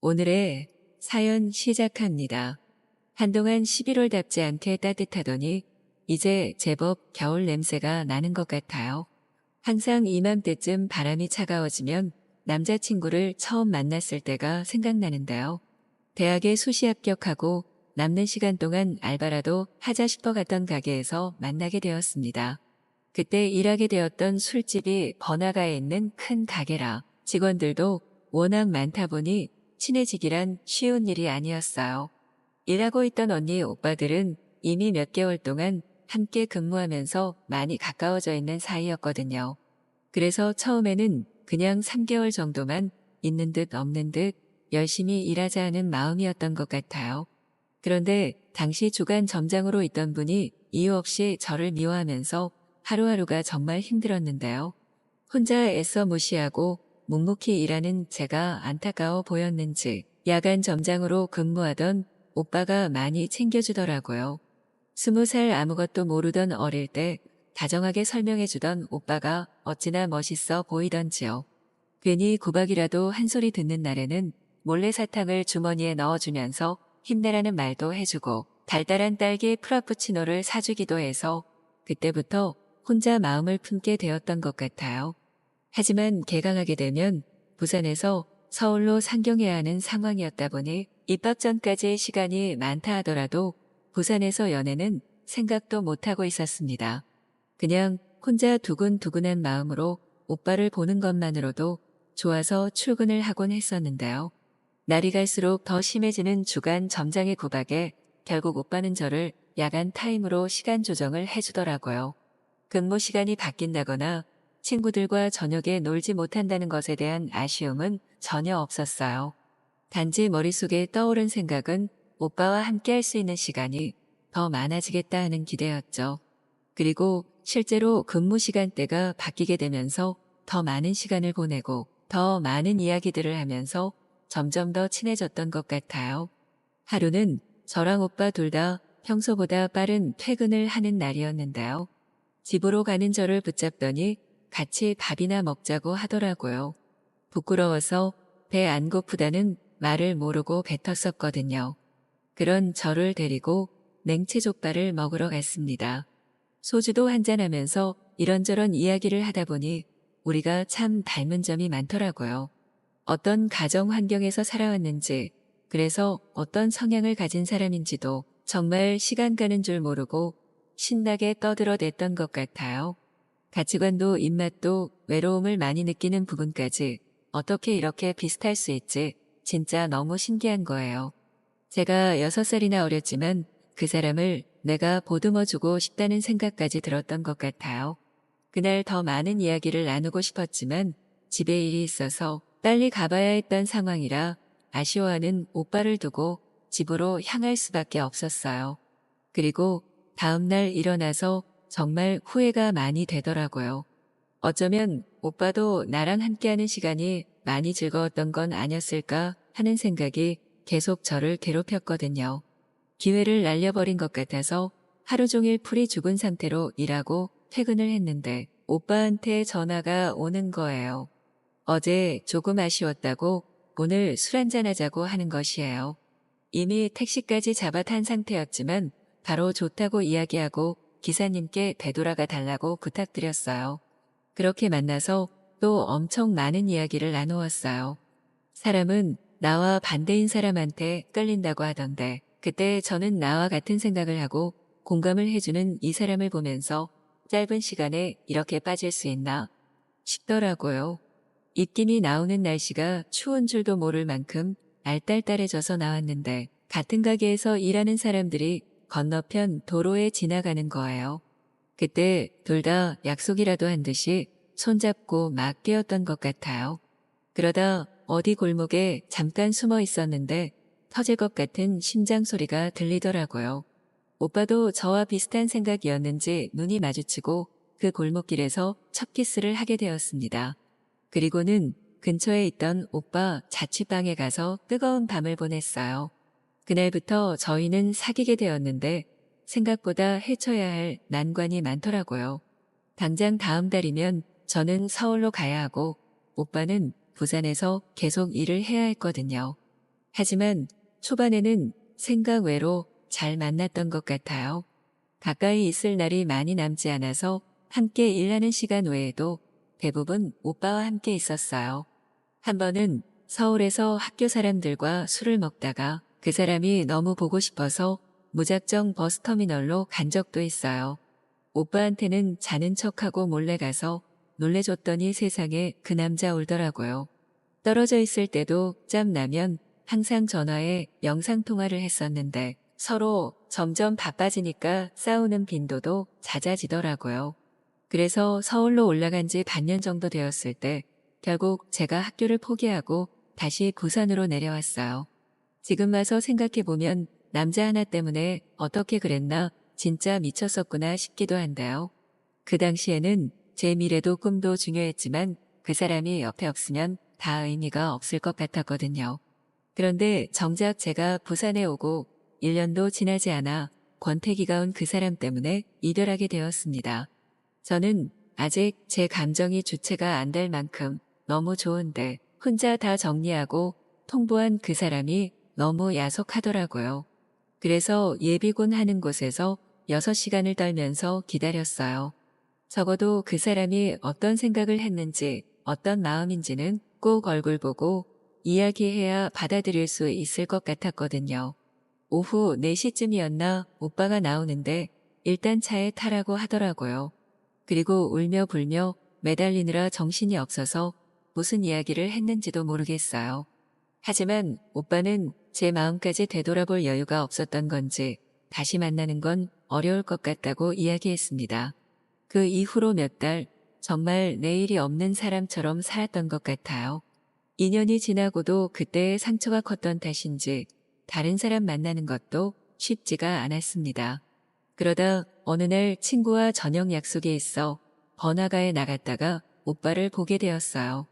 오늘의 사연 시작합니다. 한동안 11월답지 않게 따뜻하더니 이제 제법 겨울 냄새가 나는 것 같아요. 항상 이맘때쯤 바람이 차가워지면 남자친구를 처음 만났을 때가 생각나는데요. 대학에 수시 합격하고 남는 시간 동안 알바라도 하자 싶어 갔던 가게에서 만나게 되었습니다. 그때 일하게 되었던 술집이 번화가에 있는 큰 가게라 직원들도 워낙 많다 보니 친해지기란 쉬운 일이 아니었어요. 일하고 있던 언니 오빠들은 이미 몇 개월 동안 함께 근무하면서 많이 가까워져 있는 사이였거든요. 그래서 처음에는 그냥 3개월 정도만 있는 듯 없는 듯 열심히 일하자 하는 마음이었던 것 같아요. 그런데 당시 주간 점장으로 있던 분이 이유 없이 저를 미워하면서 하루하루가 정말 힘들었는데요. 혼자 애써 무시하고 묵묵히 일하는 제가 안타까워 보였는지 야간 점장으로 근무하던 오빠가 많이 챙겨주더라고요. 20살 아무것도 모르던 어릴 때 다정하게 설명해주던 오빠가 어찌나 멋있어 보이던지요. 괜히 구박이라도 한 소리 듣는 날에는 몰래 사탕을 주머니에 넣어주면서 힘내라는 말도 해주고 달달한 딸기 프라푸치노를 사주기도 해서 그때부터 혼자 마음을 품게 되었던 것 같아요. 하지만 개강하게 되면 부산에서 서울로 상경해야 하는 상황이었다 보니 입학 전까지 시간이 많다 하더라도 부산에서 연애는 생각도 못하고 있었습니다. 그냥 혼자 두근두근한 마음으로 오빠를 보는 것만으로도 좋아서 출근을 하곤 했었는데요. 날이 갈수록 더 심해지는 주간 점장의 구박에 결국 오빠는 저를 야간 타임으로 시간 조정을 해주더라고요. 근무 시간이 바뀐다거나 친구들과 저녁에 놀지 못한다는 것에 대한 아쉬움은 전혀 없었어요. 단지 머릿속에 떠오른 생각은 오빠와 함께 할 수 있는 시간이 더 많아지겠다 하는 기대였죠. 그리고 실제로 근무 시간대가 바뀌게 되면서 더 많은 시간을 보내고 더 많은 이야기들을 하면서 점점 더 친해졌던 것 같아요. 하루는 저랑 오빠 둘 다 평소보다 빠른 퇴근을 하는 날이었는데요. 집으로 가는 저를 붙잡더니 같이 밥이나 먹자고 하더라고요. 부끄러워서 배 안 고프다는 말을 모르고 뱉었었거든요. 그런 저를 데리고 냉채족발을 먹으러 갔습니다. 소주도 한잔하면서 이런저런 이야기를 하다 보니 우리가 참 닮은 점이 많더라고요. 어떤 가정 환경에서 살아왔는지, 그래서 어떤 성향을 가진 사람인지도 정말 시간 가는 줄 모르고 신나게 떠들어댔던 것 같아요. 가치관도 입맛도 외로움을 많이 느끼는 부분까지 어떻게 이렇게 비슷할 수 있지 진짜 너무 신기한 거예요. 제가 6살이나 어렸지만 그 사람을 내가 보듬어주고 싶다는 생각까지 들었던 것 같아요. 그날 더 많은 이야기를 나누고 싶었지만 집에 일이 있어서 빨리 가봐야 했던 상황이라 아쉬워하는 오빠를 두고 집으로 향할 수밖에 없었어요. 그리고 다음날 일어나서 정말 후회가 많이 되더라고요. 어쩌면 오빠도 나랑 함께하는 시간이 많이 즐거웠던 건 아니었을까 하는 생각이 계속 저를 괴롭혔거든요. 기회를 날려버린 것 같아서 하루 종일 풀이 죽은 상태로 일하고 퇴근을 했는데 오빠한테 전화가 오는 거예요. 어제 조금 아쉬웠다고 오늘 술 한잔하자고 하는 것이에요. 이미 택시까지 잡아 탄 상태였지만 바로 좋다고 이야기하고 기사님께 되돌아가 달라고 부탁드렸어요. 그렇게 만나서 또 엄청 많은 이야기를 나누었어요. 사람은 나와 반대인 사람한테 끌린다고 하던데 그때 저는 나와 같은 생각을 하고 공감을 해주는 이 사람을 보면서 짧은 시간에 이렇게 빠질 수 있나 싶더라고요. 입김이 나오는 날씨가 추운 줄도 모를 만큼 알딸딸해져서 나왔는데 같은 가게에서 일하는 사람들이 건너편 도로에 지나가는 거예요. 그때 둘 다 약속이라도 한 듯이 손잡고 막 뛰었던 것 같아요. 그러다 어디 골목에 잠깐 숨어 있었는데 터질 것 같은 심장 소리가 들리더라고요. 오빠도 저와 비슷한 생각이었는지 눈이 마주치고 그 골목길에서 첫 키스를 하게 되었습니다. 그리고는 근처에 있던 오빠 자취방에 가서 뜨거운 밤을 보냈어요. 그날부터 저희는 사귀게 되었는데 생각보다 헤쳐야 할 난관이 많더라고요. 당장 다음 달이면 저는 서울로 가야 하고 오빠는 부산에서 계속 일을 해야 했거든요. 하지만 초반에는 생각 외로 잘 만났던 것 같아요. 가까이 있을 날이 많이 남지 않아서 함께 일하는 시간 외에도 대부분 오빠와 함께 있었어요. 한 번은 서울에서 학교 사람들과 술을 먹다가 그 사람이 너무 보고 싶어서 무작정 버스터미널로 간 적도 있어요. 오빠한테는 자는 척하고 몰래 가서 놀래줬더니 세상에 그 남자 울더라고요. 떨어져 있을 때도 짬 나면 항상 전화에 영상통화를 했었는데 서로 점점 바빠지니까 싸우는 빈도도 잦아지더라고요. 그래서 서울로 올라간 지 반년 정도 되었을 때 결국 제가 학교를 포기하고 다시 부산으로 내려왔어요. 지금 와서 생각해보면 남자 하나 때문에 어떻게 그랬나 진짜 미쳤었구나 싶기도 한데요. 그 당시에는 제 미래도 꿈도 중요했지만 그 사람이 옆에 없으면 다 의미가 없을 것 같았거든요. 그런데 정작 제가 부산에 오고 1년도 지나지 않아 권태기가 온 그 사람 때문에 이별하게 되었습니다. 저는 아직 제 감정이 주체가 안 될 만큼 너무 좋은데 혼자 다 정리하고 통보한 그 사람이 너무 야속하더라고요. 그래서 예비군 하는 곳에서 6시간을 떨면서 기다렸어요. 적어도 그 사람이 어떤 생각을 했는지 어떤 마음인지는 꼭 얼굴 보고 이야기해야 받아들일 수 있을 것 같았거든요. 오후 4시쯤이었나 오빠가 나오는데 일단 차에 타라고 하더라고요. 그리고 울며 불며 매달리느라 정신이 없어서 무슨 이야기를 했는지도 모르겠어요. 하지만 오빠는 제 마음까지 되돌아볼 여유가 없었던 건지 다시 만나는 건 어려울 것 같다고 이야기했습니다. 그 이후로 몇 달 정말 내일이 없는 사람처럼 살았던 것 같아요. 2년이 지나고도 그때의 상처가 컸던 탓인지 다른 사람 만나는 것도 쉽지가 않았습니다. 그러다 어느 날 친구와 저녁 약속이 있어 번화가에 나갔다가 오빠를 보게 되었어요.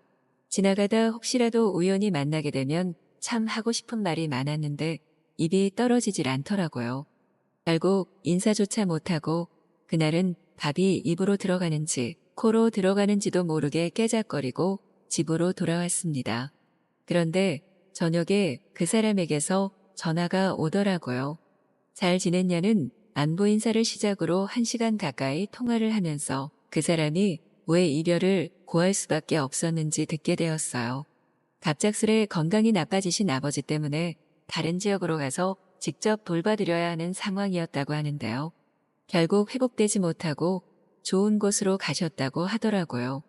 지나가다 혹시라도 우연히 만나게 되면 참 하고 싶은 말이 많았는데 입이 떨어지질 않더라고요. 결국 인사조차 못하고 그날은 밥이 입으로 들어가는지 코로 들어가는지도 모르게 깨작거리고 집으로 돌아왔습니다. 그런데 저녁에 그 사람에게서 전화가 오더라고요. 잘 지냈냐는 안부 인사를 시작으로 1시간 가까이 통화를 하면서 그 사람이 왜 이별을 고할 수밖에 없었는지 듣게 되었어요. 갑작스레 건강이 나빠지신 아버지 때문에 다른 지역으로 가서 직접 돌봐드려야 하는 상황이었다고 하는데요. 결국 회복되지 못하고 좋은 곳으로 가셨다고 하더라고요.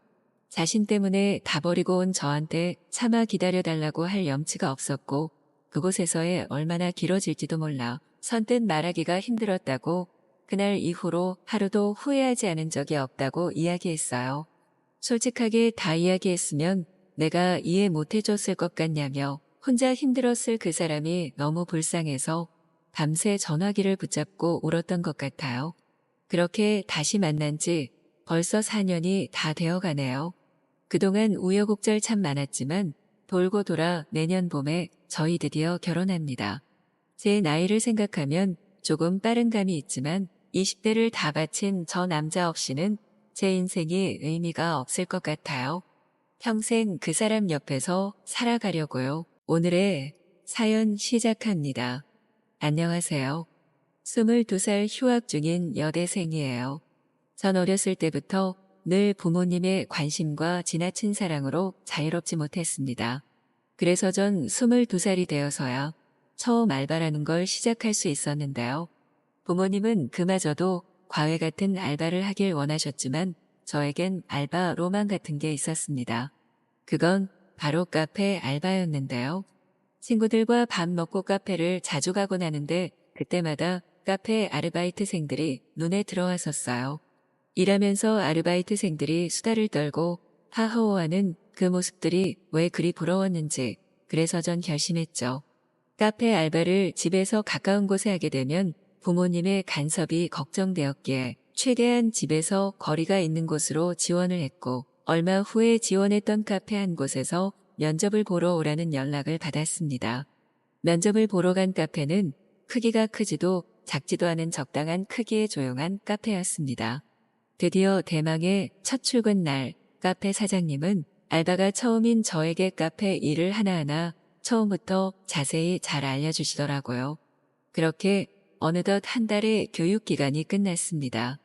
자신 때문에 다 버리고 온 저한테 차마 기다려달라고 할 염치가 없었고 그곳에서의 얼마나 길어질지도 몰라 선뜻 말하기가 힘들었다고 그날 이후로 하루도 후회하지 않은 적이 없다고 이야기했어요. 솔직하게 다 이야기했으면 내가 이해 못해줬을 것 같냐며 혼자 힘들었을 그 사람이 너무 불쌍해서 밤새 전화기를 붙잡고 울었던 것 같아요. 그렇게 다시 만난 지 벌써 4년이 다 되어 가네요. 그동안 우여곡절 참 많았지만 돌고 돌아 내년 봄에 저희 드디어 결혼합니다. 제 나이를 생각하면 조금 빠른 감이 있지만 20대를 다 바친 저 남자 없이는 제 인생이 의미가 없을 것 같아요. 평생 그 사람 옆에서 살아가려고요. 오늘의 사연 시작합니다. 안녕하세요. 22살 휴학 중인 여대생이에요. 전 어렸을 때부터 늘 부모님의 관심과 지나친 사랑으로 자유롭지 못했습니다. 그래서 전 22살이 되어서야 처음 알바라는 걸 시작할 수 있었는데요. 부모님은 그마저도 과외 같은 알바를 하길 원하셨지만 저에겐 알바 로망 같은 게 있었습니다. 그건 바로 카페 알바였는데요. 친구들과 밥 먹고 카페를 자주 가곤 하는데 그때마다 카페 아르바이트생들이 눈에 들어왔었어요. 일하면서 아르바이트생들이 수다를 떨고 하하호하는 그 모습들이 왜 그리 부러웠는지 그래서 전 결심했죠. 카페 알바를 집에서 가까운 곳에 하게 되면 부모님의 간섭이 걱정되었기에 최대한 집에서 거리가 있는 곳으로 지원을 했고 얼마 후에 지원했던 카페 한 곳에서 면접을 보러 오라는 연락을 받았습니다. 면접을 보러 간 카페는 크기가 크지도 작지도 않은 적당한 크기의 조용한 카페였습니다. 드디어 대망의 첫 출근 날 카페 사장님은 알바가 처음인 저에게 카페 일을 하나하나 처음부터 자세히 잘 알려주시더라고요. 그렇게 어느덧 한 달의 교육 기간이 끝났습니다.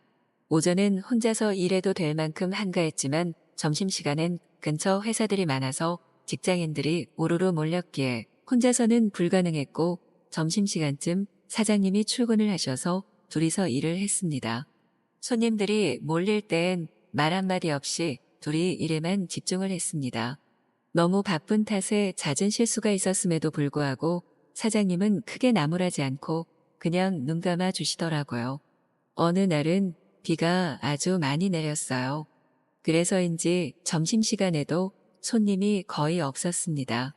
오전엔 혼자서 일해도 될 만큼 한가했지만 점심시간엔 근처 회사들이 많아서 직장인들이 우르르 몰렸기에 혼자서는 불가능했고 점심시간쯤 사장님이 출근을 하셔서 둘이서 일을 했습니다. 손님들이 몰릴 땐 말 한마디 없이 둘이 일에만 집중을 했습니다. 너무 바쁜 탓에 잦은 실수가 있었음에도 불구하고 사장님은 크게 나무라지 않고 그냥 눈 감아 주시더라고요. 어느 날은 비가 아주 많이 내렸어요. 그래서인지 점심시간에도 손님이 거의 없었습니다.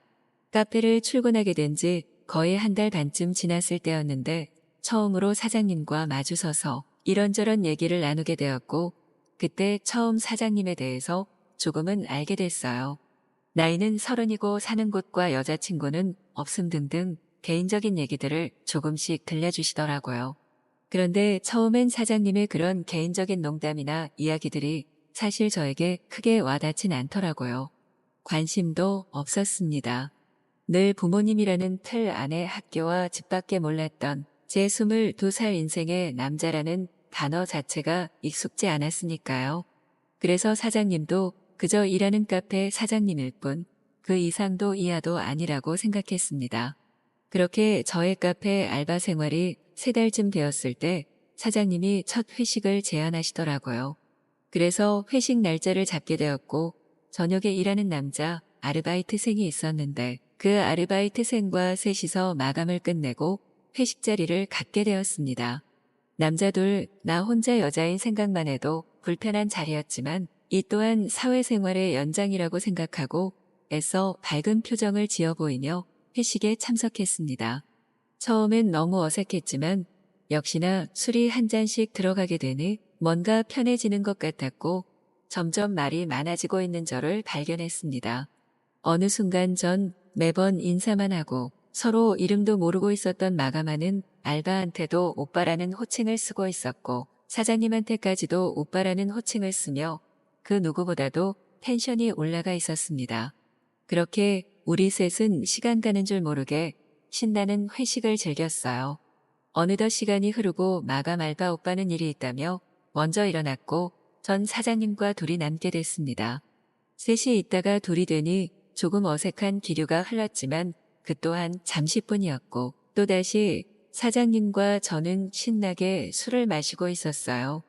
카페를 출근하게 된 지 거의 한 달 반쯤 지났을 때였는데 처음으로 사장님과 마주서서 이런저런 얘기를 나누게 되었고 그때 처음 사장님에 대해서 조금은 알게 됐어요. 나이는 30이고 사는 곳과 여자친구는 없음 등등 개인적인 얘기들을 조금씩 들려주시더라고요. 그런데 처음엔 사장님의 그런 개인적인 농담이나 이야기들이 사실 저에게 크게 와닿진 않더라고요. 관심도 없었습니다. 늘 부모님이라는 틀 안에 학교와 집밖에 몰랐던 제 22살 인생의 남자라는 단어 자체가 익숙지 않았으니까요. 그래서 사장님도 그저 일하는 카페 사장님일 뿐 그 이상도 이하도 아니라고 생각했습니다. 그렇게 저의 카페 알바 생활이 3달쯤 되었을 때 사장님이 첫 회식을 제안하시더라고요. 그래서 회식 날짜를 잡게 되었고 저녁에 일하는 남자 아르바이트생이 있었는데 그 아르바이트생과 셋이서 마감을 끝내고 회식 자리를 갖게 되었습니다. 남자들 나 혼자 여자인 생각만 해도 불편한 자리였지만 이 또한 사회생활의 연장이라고 생각하고 애써 밝은 표정을 지어 보이며 회식에 참석했습니다. 처음엔 너무 어색했지만 역시나 술이 한 잔씩 들어가게 되니 뭔가 편해지는 것 같았고 점점 말이 많아지고 있는 저를 발견했습니다. 어느 순간 전 매번 인사만 하고 서로 이름도 모르고 있었던 마감하는 알바한테도 오빠라는 호칭을 쓰고 있었고 사장님한테까지도 오빠라는 호칭을 쓰며 그 누구보다도 텐션이 올라가 있었습니다. 그렇게 우리 셋은 시간 가는 줄 모르게 신나는 회식을 즐겼어요. 어느덧 시간이 흐르고 마감 알바 오빠는 일이 있다며 먼저 일어났고 전 사장님과 둘이 남게 됐습니다. 셋이 있다가 둘이 되니 조금 어색한 기류가 흘렀지만 그 또한 잠시뿐이었고 또다시 사장님과 저는 신나게 술을 마시고 있었어요.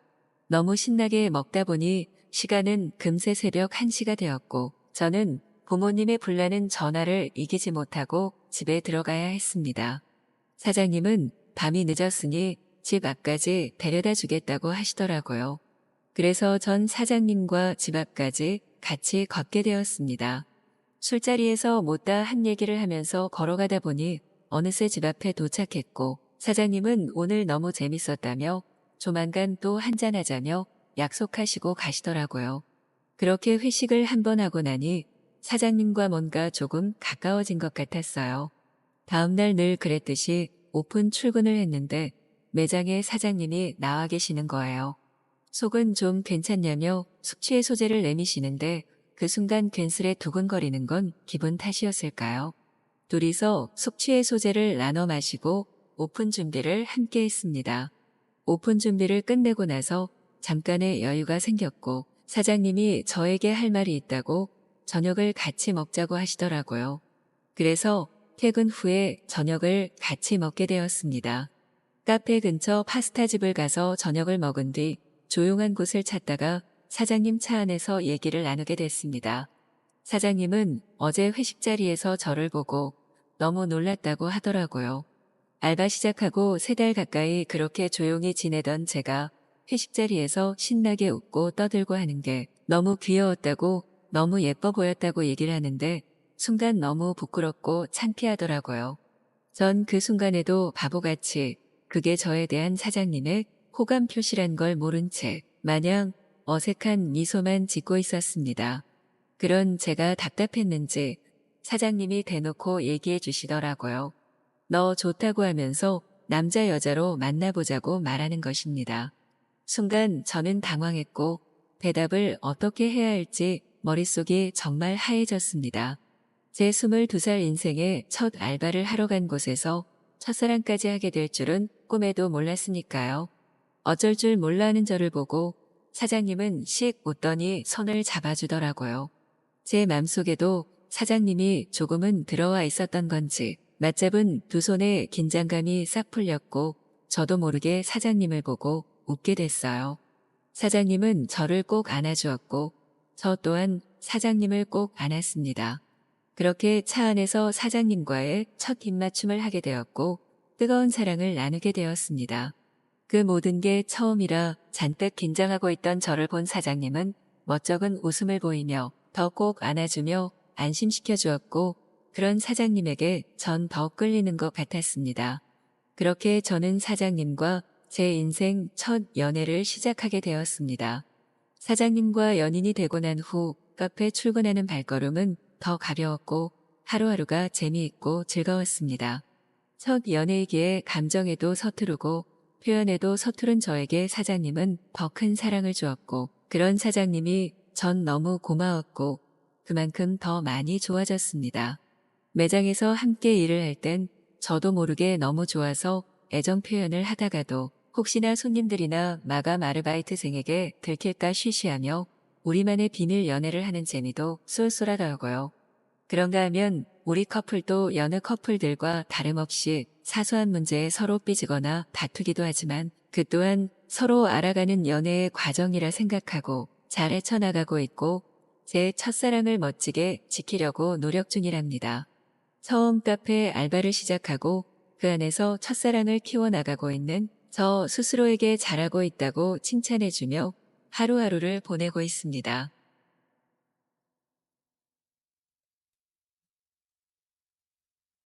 너무 신나게 먹다 보니 시간은 금세 새벽 1시가 되었고 저는 부모님의 불나는 전화를 이기지 못하고 집에 들어가야 했습니다. 사장님은 밤이 늦었으니 집 앞까지 데려다 주겠다고 하시더라고요. 그래서 전 사장님과 집 앞까지 같이 걷게 되었습니다. 술자리에서 못다 한 얘기를 하면서 걸어가다 보니 어느새 집 앞에 도착했고 사장님은 오늘 너무 재밌었다며 조만간 또 한잔하자며 약속하시고 가시더라고요. 그렇게 회식을 한 번 하고 나니 사장님과 뭔가 조금 가까워진 것 같았어요. 다음날 늘 그랬듯이 오픈 출근을 했는데 매장에 사장님이 나와 계시는 거예요. 속은 좀 괜찮냐며 숙취의 소재를 내미시는데 그 순간 괜스레 두근거리는 건 기분 탓이었을까요? 둘이서 숙취의 소재를 나눠 마시고 오픈 준비를 함께 했습니다. 오픈 준비를 끝내고 나서 잠깐의 여유가 생겼고 사장님이 저에게 할 말이 있다고 저녁을 같이 먹자고 하시더라고요. 그래서 퇴근 후에 저녁을 같이 먹게 되었습니다. 카페 근처 파스타집을 가서 저녁을 먹은 뒤 조용한 곳을 찾다가 사장님 차 안에서 얘기를 나누게 됐습니다. 사장님은 어제 회식 자리에서 저를 보고 너무 놀랐다고 하더라고요. 알바 시작하고 3달 가까이 그렇게 조용히 지내던 제가 회식 자리에서 신나게 웃고 떠들고 하는 게 너무 귀여웠다고 너무 예뻐 보였다고 얘기를 하는데 순간 너무 부끄럽고 창피하더라고요. 전 그 순간에도 바보같이 그게 저에 대한 사장님의 호감 표시란 걸 모른 채 마냥 어색한 미소만 짓고 있었습니다. 그런 제가 답답했는지 사장님이 대놓고 얘기해 주시더라고요. 너 좋다고 하면서 남자 여자로 만나보자고 말하는 것입니다. 순간 저는 당황했고 대답을 어떻게 해야 할지 머릿속이 정말 하얘졌습니다. 제 22살 인생의 첫 알바를 하러 간 곳에서 첫사랑까지 하게 될 줄은 꿈에도 몰랐으니까요. 어쩔 줄 몰라 하는 저를 보고 사장님은 씩 웃더니 손을 잡아주더라고요. 제 맘속에도 사장님이 조금은 들어와 있었던 건지 맞잡은 두 손에 긴장감이 싹 풀렸고 저도 모르게 사장님을 보고 웃게 됐어요. 사장님은 저를 꼭 안아주었고 저 또한 사장님을 꼭 안았습니다. 그렇게 차 안에서 사장님과의 첫 입맞춤을 하게 되었고 뜨거운 사랑을 나누게 되었습니다. 그 모든 게 처음이라 잔뜩 긴장하고 있던 저를 본 사장님은 멋쩍은 웃음을 보이며 더 꼭 안아주며 안심시켜 주었고 그런 사장님에게 전 더 끌리는 것 같았습니다. 그렇게 저는 사장님과 제 인생 첫 연애를 시작하게 되었습니다. 사장님과 연인이 되고 난 후 카페 출근하는 발걸음은 더 가벼웠고 하루하루가 재미있고 즐거웠습니다. 첫 연애이기에 감정에도 서투르고 표현에도 서투른 저에게 사장님은 더 큰 사랑을 주었고 그런 사장님이 전 너무 고마웠고 그만큼 더 많이 좋아졌습니다. 매장에서 함께 일을 할 땐 저도 모르게 너무 좋아서 애정 표현을 하다가도 혹시나 손님들이나 마감 아르바이트생에게 들킬까 쉬쉬하며 우리만의 비밀 연애를 하는 재미도 쏠쏠하더라고요. 그런가 하면 우리 커플도 여느 커플들과 다름없이 사소한 문제에 서로 삐지거나 다투기도 하지만 그 또한 서로 알아가는 연애의 과정이라 생각하고 잘 헤쳐나가고 있고 제 첫사랑을 멋지게 지키려고 노력 중이랍니다. 처음 카페 알바를 시작하고 그 안에서 첫사랑을 키워나가고 있는 저 스스로에게 잘하고 있다고 칭찬해주며 하루하루를 보내고 있습니다.